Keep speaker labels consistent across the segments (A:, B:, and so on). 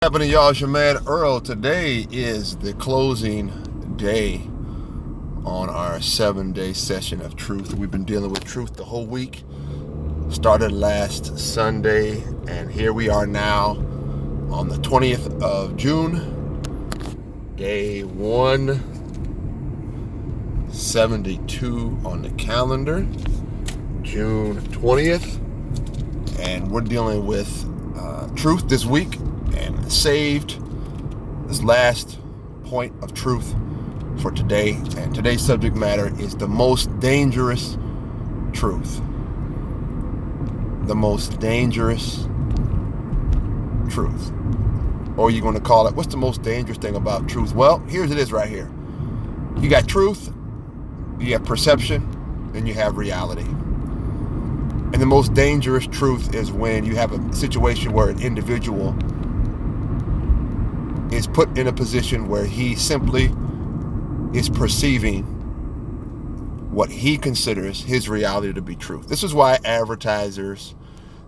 A: Happening, y'all? It's your man Earl. Today is the closing day on our 7-day session of truth. We've been dealing with truth the whole week. Started last Sunday, and here we are now on the 20th of June, day 172 on the calendar, June 20th, and we're dealing with truth this week. And saved this last point of truth for today. And today's subject matter is the most dangerous truth. The most dangerous truth. Or you're going to call it, what's the most dangerous thing about truth? Well, here's it is right here. You got truth, you have perception, and you have reality. And the most dangerous truth is when you have a situation where an individual is put in a position where he simply is perceiving what he considers his reality to be truth. This is why advertisers,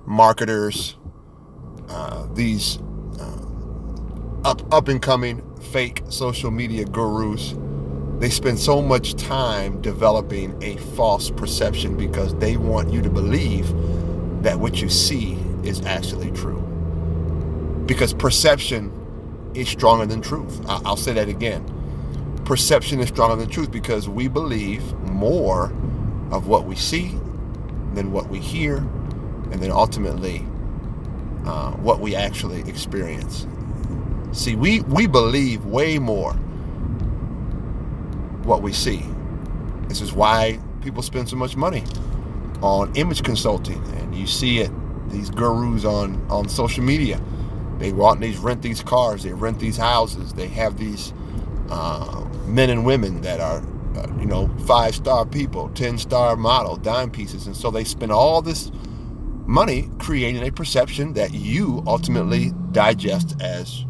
A: marketers, these up-and-coming fake social media gurus, they spend so much time developing a false perception because they want you to believe that what you see is actually true. Because perception is stronger than truth. I'll say that again. Perception is stronger than truth because we believe more of what we see than what we hear, and then ultimately what we actually experience. See, we believe way more what we see. This is why people spend so much money on image consulting, and you see it, these gurus on social media. They go out and they rent these cars, they rent these houses, they have these men and women that are, 5-star people, 10-star model, dime pieces. And so they spend all this money creating a perception that you ultimately digest as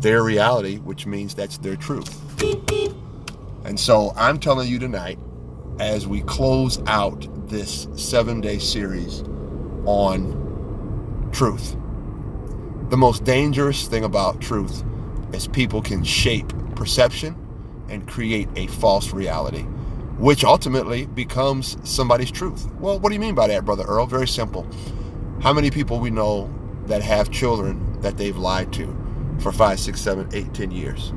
A: their reality, which means that's their truth. And so I'm telling you tonight, as we close out this 7-day series on truth, the most dangerous thing about truth is people can shape perception and create a false reality, which ultimately becomes somebody's truth. Well, what do you mean by that, Brother Earl? Very simple. How many people we know that have children that they've lied to for 5, 6, 7, 8, 10 years?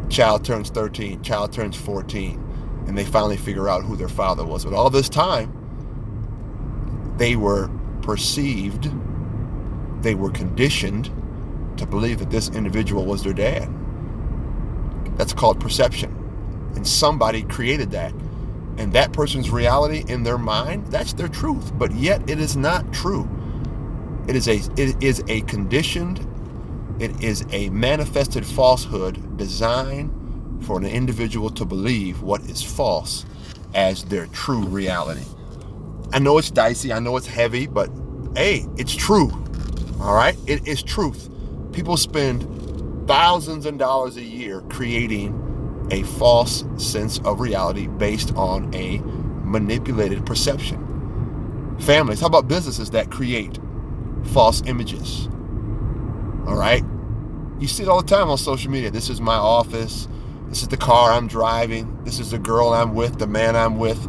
A: Child turns 13, child turns 14, and they finally figure out who their father was. But all this time, they were perceived, they were conditioned to believe that this individual was their dad. That's called perception. And somebody created that. And that person's reality in their mind, that's their truth. But yet it is not true. It is a conditioned, it is a manifested falsehood designed for an individual to believe what is false as their true reality. I know it's dicey, I know it's heavy, but hey, it's true. All right, it is truth. People spend thousands of dollars a year creating a false sense of reality based on a manipulated perception. Families, how about businesses that create false images? All right, you see it all the time on social media. This is my office. This is the car I'm driving. This is the girl I'm with, the man I'm with.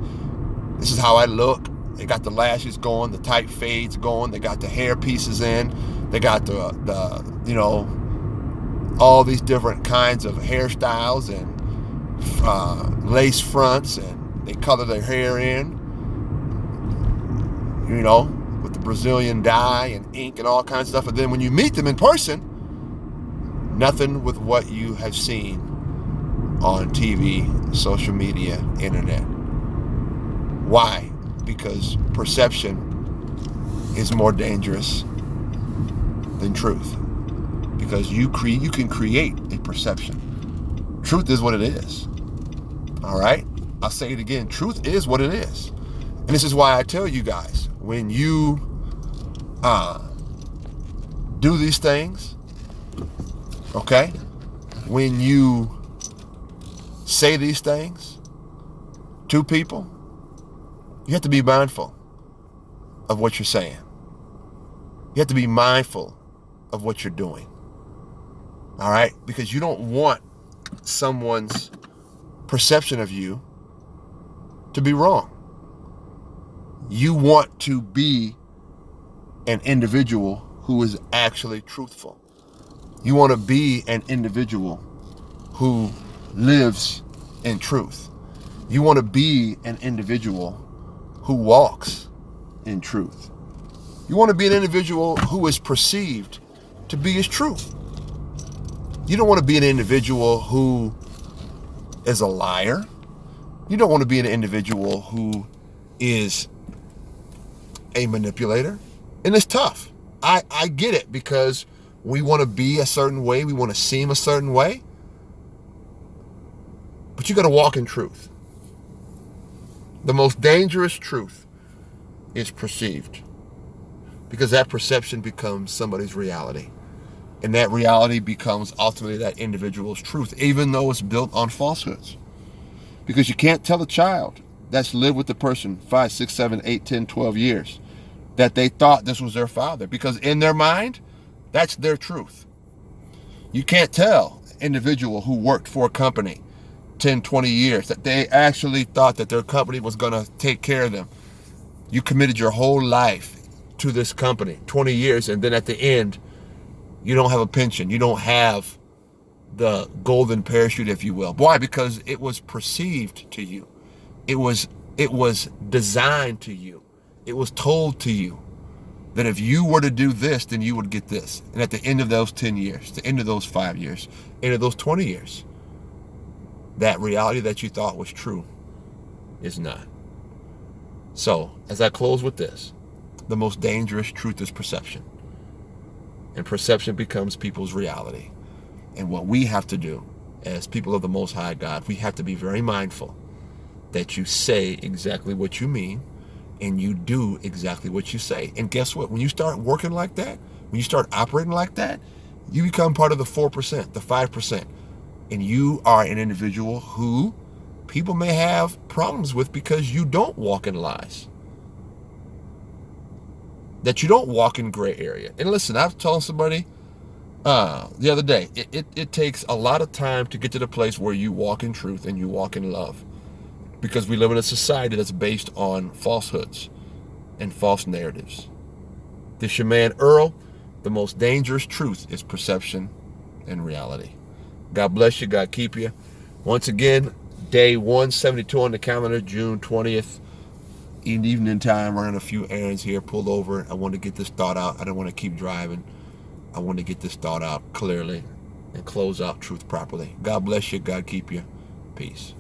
A: This is how I look. They got the lashes going, the tight fades going. They got the hair pieces in. They got the all these different kinds of hairstyles and lace fronts, and they color their hair in, with the Brazilian dye and ink and all kinds of stuff. And then when you meet them in person, nothing with what you have seen on TV, social media, internet. Why? Because perception is more dangerous than truth. Because you can create a perception. Truth is what it is. All right? I'll say it again. Truth is what it is. And this is why I tell you guys, when you do these things, okay? When you say these things to people, you have to be mindful of what you're saying. You have to be mindful of what you're doing. All right? Because you don't want someone's perception of you to be wrong. You want to be an individual who is actually truthful. You want to be an individual who lives in truth. You want to be an individual who walks in truth. You want to be an individual who is perceived to be his truth. You don't want to be an individual who is a liar. You don't want to be an individual who is a manipulator. And it's tough. I get it, because we want to be a certain way. We want to seem a certain way. But you got to walk in truth. The most dangerous truth is perceived, because that perception becomes somebody's reality. And that reality becomes ultimately that individual's truth, even though it's built on falsehoods. Because you can't tell a child that's lived with the person 5, 6, 7, 8, 10, 12 years that they thought this was their father, because in their mind, that's their truth. You can't tell an individual who worked for a company 10, 20 years that they actually thought that their company was going to take care of them. You committed your whole life to this company, 20 years, and then at the end, you don't have a pension. You don't have the golden parachute, if you will. Why? Because it was perceived to you. It was designed to you. It was told to you that if you were to do this, then you would get this. And at the end of those 10 years, the end of those 5 years, end of those 20 years, that reality that you thought was true is not. So, as I close with this, the most dangerous truth is perception. And perception becomes people's reality. And what we have to do as people of the Most High God, we have to be very mindful that you say exactly what you mean and you do exactly what you say. And guess what? When you start working like that, when you start operating like that, you become part of the 4%, the 5%. And you are an individual who people may have problems with because you don't walk in lies. That you don't walk in gray area. And listen, I was telling somebody the other day, it takes a lot of time to get to the place where you walk in truth and you walk in love. Because we live in a society that's based on falsehoods and false narratives. This your man Earl. The most dangerous truth is perception and reality. God bless you. God keep you. Once again, day 172 on the calendar, June 20th. In evening time, running a few errands here, pulled over. I wanted to get this thought out. I didn't want to keep driving. I wanted to get this thought out clearly and close out truth properly. God bless you. God keep you. Peace.